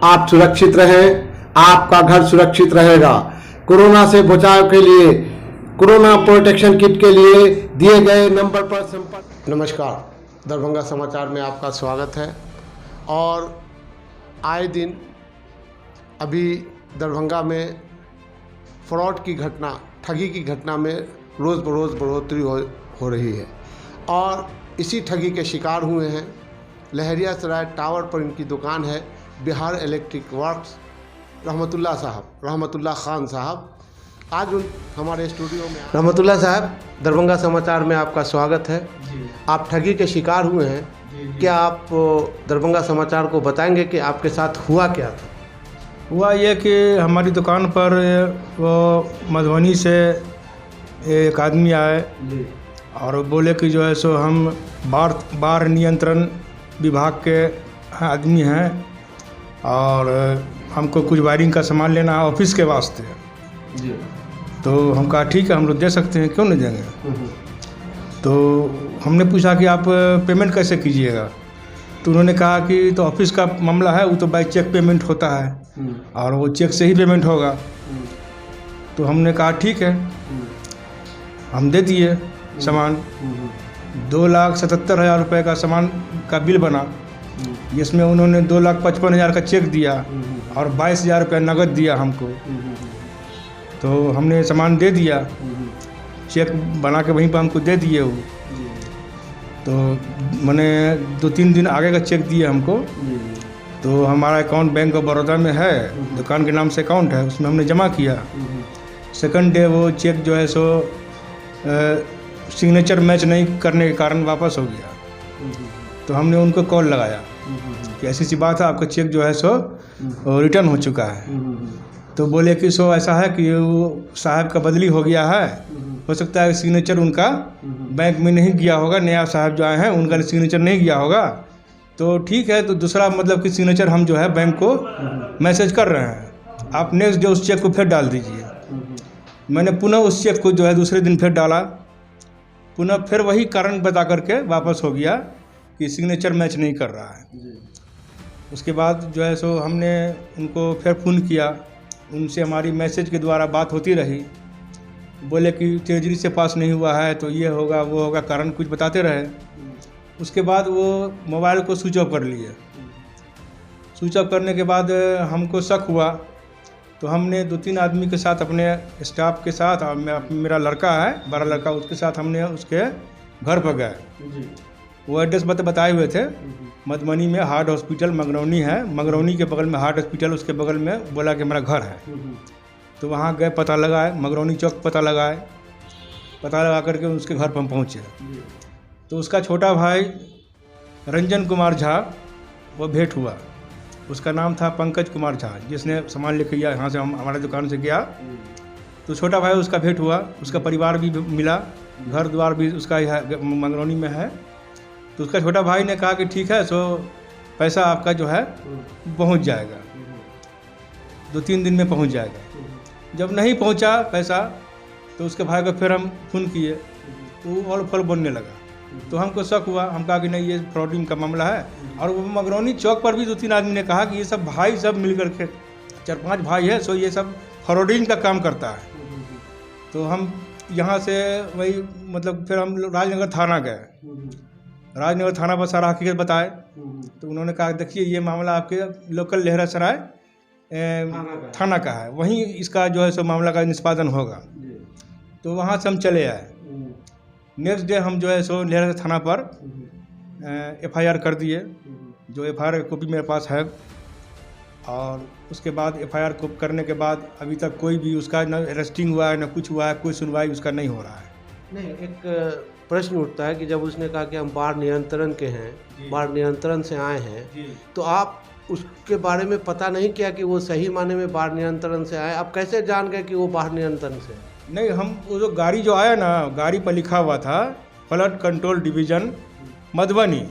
आप सुरक्षित रहें, आपका घर सुरक्षित रहेगा। कोरोना से बचाव के लिए कोरोना प्रोटेक्शन किट के लिए दिए गए नंबर पर संपर्क। नमस्कार, दरभंगा समाचार में आपका स्वागत है। और आए दिन अभी दरभंगा में फ्रॉड की घटना, ठगी की घटना में रोज़ बरोज़ बढ़ोतरी हो रही है और इसी ठगी के शिकार हुए हैं। लहरिया सराय टावर पर इनकी दुकान है, बिहार इलेक्ट्रिक वर्क्स, रहमतुल्लाह खान साहब आज हमारे स्टूडियो में। रहमतुल्लाह साहब, दरभंगा समाचार में आपका स्वागत है। आप ठगी के शिकार हुए हैं, क्या आप दरभंगा समाचार को बताएंगे कि आपके साथ हुआ क्या था? हुआ ये कि हमारी दुकान पर वो मधुबनी से एक आदमी आए और बोले कि जो है सो हम बाढ़ नियंत्रण विभाग के आदमी हैं और हमको कुछ वायरिंग का सामान लेना है ऑफिस के वास्ते जी। तो हम कहा ठीक है, हम लोग दे सकते हैं, क्यों नहीं देंगे। तो हमने पूछा कि आप पेमेंट कैसे कीजिएगा, तो उन्होंने कहा कि तो ऑफिस का मामला है, वो तो बाई चेक पेमेंट होता है और वो चेक से ही पेमेंट होगा। तो हमने कहा ठीक है, हम दे दिए सामान। 2,77,000 रुपये का सामान का बिल बना, जिसमें उन्होंने 2,55,000 का चेक दिया और 22,000 रुपये नगद दिया हमको। तो हमने सामान दे दिया, चेक बना के वहीं पर हमको दे दिए वो। तो मैंने 2-3 दिन आगे का चेक दिया हमको। तो हमारा अकाउंट बैंक ऑफ बड़ौदा में है, दुकान के नाम से अकाउंट है, उसमें हमने जमा किया। सेकंड डे वो चेक जो है सो सिग्नेचर मैच नहीं करने के कारण वापस हो गया। तो हमने उनको कॉल लगाया कि ऐसी सी बात है, आपका चेक जो है सो रिटर्न हो चुका है। तो बोले कि सो ऐसा है कि वो साहब का बदली हो गया है, हो सकता है सिग्नेचर उनका बैंक में नहीं गया होगा, नया साहब जो आए हैं उनका सिग्नेचर नहीं गया होगा। तो ठीक है, तो दूसरा मतलब कि सिग्नेचर हम जो है बैंक को मैसेज कर रहे हैं, आप नेक्स्ट डे उस चेक को फिर डाल दीजिए। मैंने पुनः उस चेक को जो है दूसरे दिन फिर डाला, पुनः फिर वही कारण बता करके वापस हो गया कि सिग्नेचर मैच नहीं कर रहा है। उसके बाद जो है सो हमने उनको फिर फ़ोन किया, उनसे हमारी मैसेज के द्वारा बात होती रही। बोले कि ट्रेजरी से पास नहीं हुआ है तो ये होगा वो होगा, कारण कुछ बताते रहे। उसके बाद वो मोबाइल को स्विच ऑफ कर लिए। स्विच ऑफ करने के बाद हमको शक हुआ, तो हमने 2-3 आदमी के साथ, अपने स्टाफ के साथ, और मेरा लड़का है, बड़ा लड़का, उसके साथ हमने उसके घर पर गए। वो एड्रेस बताए हुए थे, मधुबनी में हार्ट हॉस्पिटल मंगरौनी है, मंगरौनी के बगल में हार्ट हॉस्पिटल, उसके बगल में बोला कि मेरा घर है। तो वहाँ गए, पता लगाए, मंगरौनी चौक पता लगाए, पता लगा करके उसके घर पर हम पहुँचे। तो उसका छोटा भाई रंजन कुमार झा वो भेंट हुआ। उसका नाम था पंकज कुमार झा, जिसने सामान लेके गया यहाँ से, हमारे दुकान से गया। तो छोटा भाई उसका भेंट हुआ, उसका परिवार भी मिला, घर द्वार भी उसका है, मंगरौनी में है। तो उसका छोटा भाई ने कहा कि ठीक है, सो पैसा आपका जो है पहुंच जाएगा, 2-3 दिन में पहुंच जाएगा। जब नहीं पहुंचा पैसा, तो उसके भाई को फिर हम फ़ोन किए, तो वो ऑल फॉल बोलने लगा। तो हमको शक हुआ, हम कहा कि नहीं, ये फ्रॉडिंग का मामला है। और वो मंगरौनी चौक पर भी 2-3 आदमी ने कहा कि ये सब भाई सब मिल करके, 4-5 भाई है, सो ये सब फ्रॉडिंग का काम करता है। तो हम यहाँ से वही मतलब फिर हम राजनगर थाना गए। राजनगर थाना पर सारा हकीकत बताए। तो उन्होंने कहा देखिए, ये मामला आपके लोकल लहरा सराय थाना का है, वहीं इसका जो है सो मामला का निष्पादन होगा। तो वहाँ से हम चले आए। नेक्स्ट डे हम जो है सो लहरा थाना पर FIR कर दिए, जो FIR कॉपी मेरे पास है। और उसके बाद FIR को करने के बाद अभी तक कोई भी उसका न अरेस्टिंग हुआ है, न कुछ हुआ है, कोई सुनवाई उसका नहीं हो रहा है। नहीं, एक प्रश्न उठता है कि जब उसने कहा कि हम बाढ़ नियंत्रण के हैं, बाढ़ नियंत्रण से आए हैं, तो आप उसके बारे में पता नहीं किया कि वो सही माने में बाढ़ नियंत्रण से आए? आप कैसे जान गए कि वो बाढ़ नियंत्रण से? नहीं, हम वो जो गाड़ी जो आया ना, गाड़ी पर लिखा हुआ था फ्लड कंट्रोल डिवीज़न मधुबनी,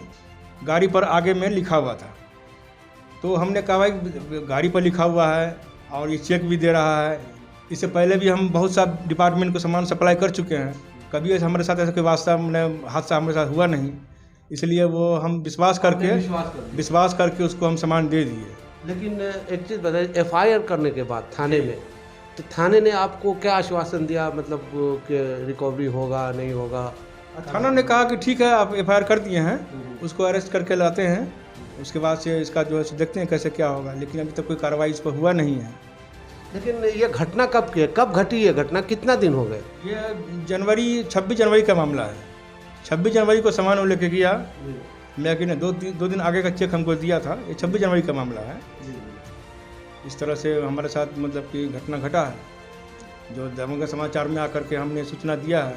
गाड़ी पर आगे में लिखा हुआ था। तो हमने कहा भाई गाड़ी पर लिखा हुआ है और ये चेक भी दे रहा है, इससे पहले भी हम बहुत सा डिपार्टमेंट को सामान सप्लाई कर चुके हैं, कभी ऐसे हमारे साथ ऐसा कोई वास्ता हादसा हमारे साथ हुआ नहीं। इसलिए वो हम विश्वास करके उसको हम सामान दे दिए। लेकिन एक चीज़ बताइए, एफआईआर करने के बाद थाने में, तो थाने ने आपको क्या आश्वासन दिया, मतलब कि रिकवरी होगा नहीं होगा? थाना ने कहा कि ठीक है, आप एफआईआर कर दिए हैं, उसको अरेस्ट करके लाते हैं, उसके बाद से इसका जो है देखते हैं कैसे क्या होगा, लेकिन अभी तक कोई कार्रवाई इस पर हुआ नहीं है। लेकिन ये घटना कब की है, कब घटी ये घटना, कितना दिन हो गए? ये 26 जनवरी का मामला है। 26 जनवरी को सामान वो लेके गया, लेकिन ने 2 दिन आगे का चेक हमको दिया था। ये 26 जनवरी का मामला है। इस तरह से हमारे साथ मतलब कि घटना घटा है, जो दरभंगा समाचार में आकर के हमने सूचना दिया है।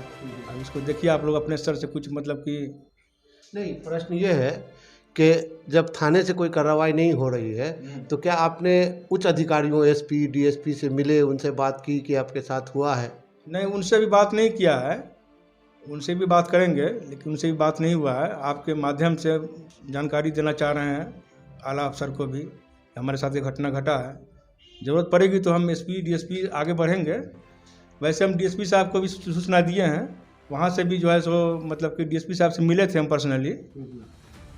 अब इसको देखिए आप लोग अपने स्तर से कुछ मतलब कि नहीं, प्रश्न ये है कि जब थाने से कोई कार्रवाई नहीं हो रही है तो क्या आपने उच्च अधिकारियों, एसपी, डीएसपी से मिले, उनसे बात की कि आपके साथ हुआ है? नहीं, उनसे भी बात नहीं किया है, उनसे भी बात करेंगे, लेकिन उनसे भी बात नहीं हुआ है। आपके माध्यम से जानकारी देना चाह रहे हैं आला अफसर को भी, हमारे साथ ये घटना घटा है। ज़रूरत पड़ेगी तो हम एसपी, डीएसपी आगे बढ़ेंगे। वैसे हम डीएसपी साहब को भी सूचना दिए हैं, वहाँ से भी जो है सो मतलब कि डीएसपी साहब से मिले थे हम पर्सनली।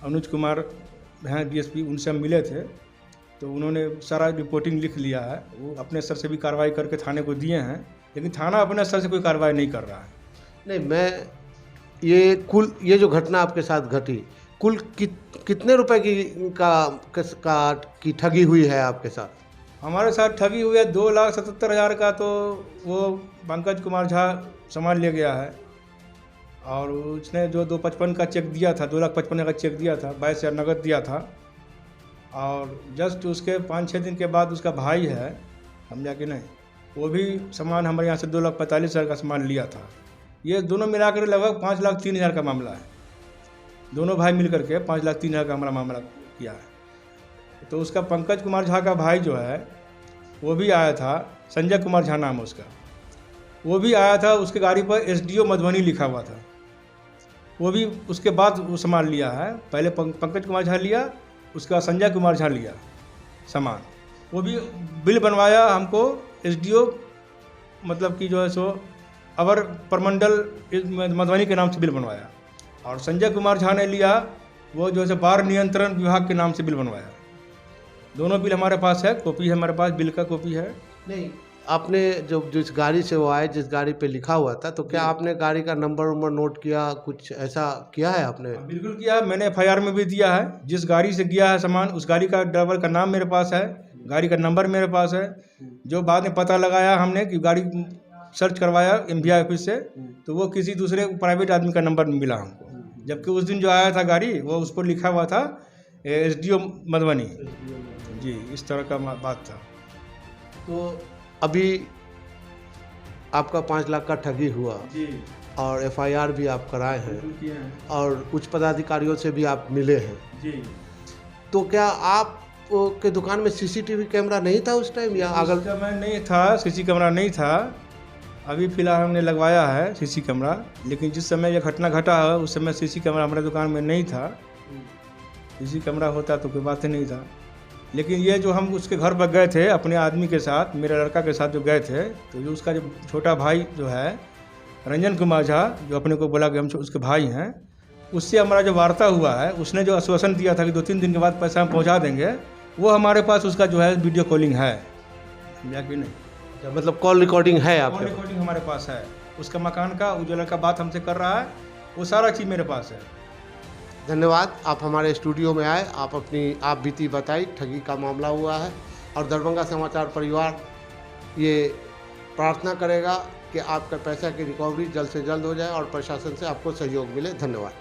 अनुज कुमार हैं डीएसपी, उनसे हम मिले थे, तो उन्होंने सारा रिपोर्टिंग लिख लिया है। वो अपने स्तर से भी कार्रवाई करके थाने को दिए हैं, लेकिन थाना अपने स्तर से कोई कार्रवाई नहीं कर रहा है। नहीं, मैं ये जो घटना आपके साथ घटी, कुल कितने रुपए की ठगी हुई है आपके साथ? हमारे साथ ठगी हुई है 2,77,000 का, तो वो पंकज कुमार झा सामान ले गया है, और उसने जो 255 का चेक दिया था, 2,55,000 का चेक दिया था, 22,000 नगद दिया था। और जस्ट उसके 5-6 दिन के बाद उसका भाई है, हम जाके नहीं, वो भी सामान हमारे यहाँ से 2,45,000 का सामान लिया था। ये दोनों मिलाकर लगभग 5,03,000 का मामला है। दोनों भाई मिल करके 5,03,000 का हमारा मामला किया है। तो उसका पंकज कुमार झा का भाई जो है वो भी आया था, संजय कुमार झा नाम है उसका, वो भी आया था। उसके गाड़ी पर एसडीओ मधुबनी लिखा हुआ था। वो भी उसके बाद वो सामान लिया है। पहले पंकज कुमार झा लिया, उसके बाद संजय कुमार झा लिया सामान। वो भी बिल बनवाया हमको, एसडीओ मतलब कि जो है सो अवर प्रमंडल मधुबनी के नाम से बिल बनवाया, और संजय कुमार झा ने लिया वो जो है बाढ़ नियंत्रण विभाग के नाम से बिल बनवाया। दोनों बिल हमारे पास है, कॉपी है हमारे पास, बिल का कॉपी है। नहीं, आपने जो जिस गाड़ी से वो आए, जिस गाड़ी पे लिखा हुआ था, तो क्या आपने गाड़ी का नंबर नोट किया, कुछ ऐसा किया है आपने? बिल्कुल किया, मैंने एफआईआर में भी दिया है। जिस गाड़ी से गया है सामान, उस गाड़ी का ड्राइवर का नाम मेरे पास है, गाड़ी का नंबर मेरे पास है। जो बाद में पता लगाया हमने कि गाड़ी सर्च करवाया एमवीआई ऑफिस से, तो वो किसी दूसरे प्राइवेट आदमी का नंबर मिला हमको, जबकि उस दिन जो आया था गाड़ी वो उस पर लिखा हुआ था एसडीओ मधुबनी। जी, इस तरह का बात था। तो अभी आपका 5 लाख का ठगी हुआ जी, और एफआईआर भी आप कराए हैं, किए हैं। और उच्च पदाधिकारियों से भी आप मिले हैं। जी, तो क्या आप के दुकान में सीसीटीवी कैमरा नहीं था उस टाइम, या अगर? उस समय नहीं था, सीसी कैमरा नहीं था। अभी फ़िलहाल हमने लगवाया है सीसी कैमरा, लेकिन जिस समय यह घटना घटा है उस समय सीसी कैमरा हमारे दुकान में नहीं था। सीसी कैमरा होता तो कोई बात ही नहीं था। लेकिन ये जो हम उसके घर पर गए थे अपने आदमी के साथ, मेरे लड़का के साथ जो गए थे, तो जो उसका जो छोटा भाई जो है रंजन कुमार झा, जो अपने को बोला कि हम उसके भाई हैं, उससे हमारा जो वार्ता हुआ है, उसने जो आश्वासन दिया था कि 2-3 दिन के बाद पैसा हम पहुंचा देंगे, वो हमारे पास उसका जो है वीडियो कॉलिंग है, या कि नहीं, मतलब कॉल रिकॉर्डिंग है कॉल आपके? रिकॉर्डिंग हमारे पास है। उसका मकान का, वो जो लड़का बात हमसे कर रहा है, वो सारा चीज़ मेरे पास है। धन्यवाद, आप हमारे स्टूडियो में आए, आप बीती बताई, ठगी का मामला हुआ है, और दरभंगा समाचार परिवार ये प्रार्थना करेगा कि आपका पैसा की रिकवरी जल्द से जल्द हो जाए और प्रशासन से आपको सहयोग मिले। धन्यवाद।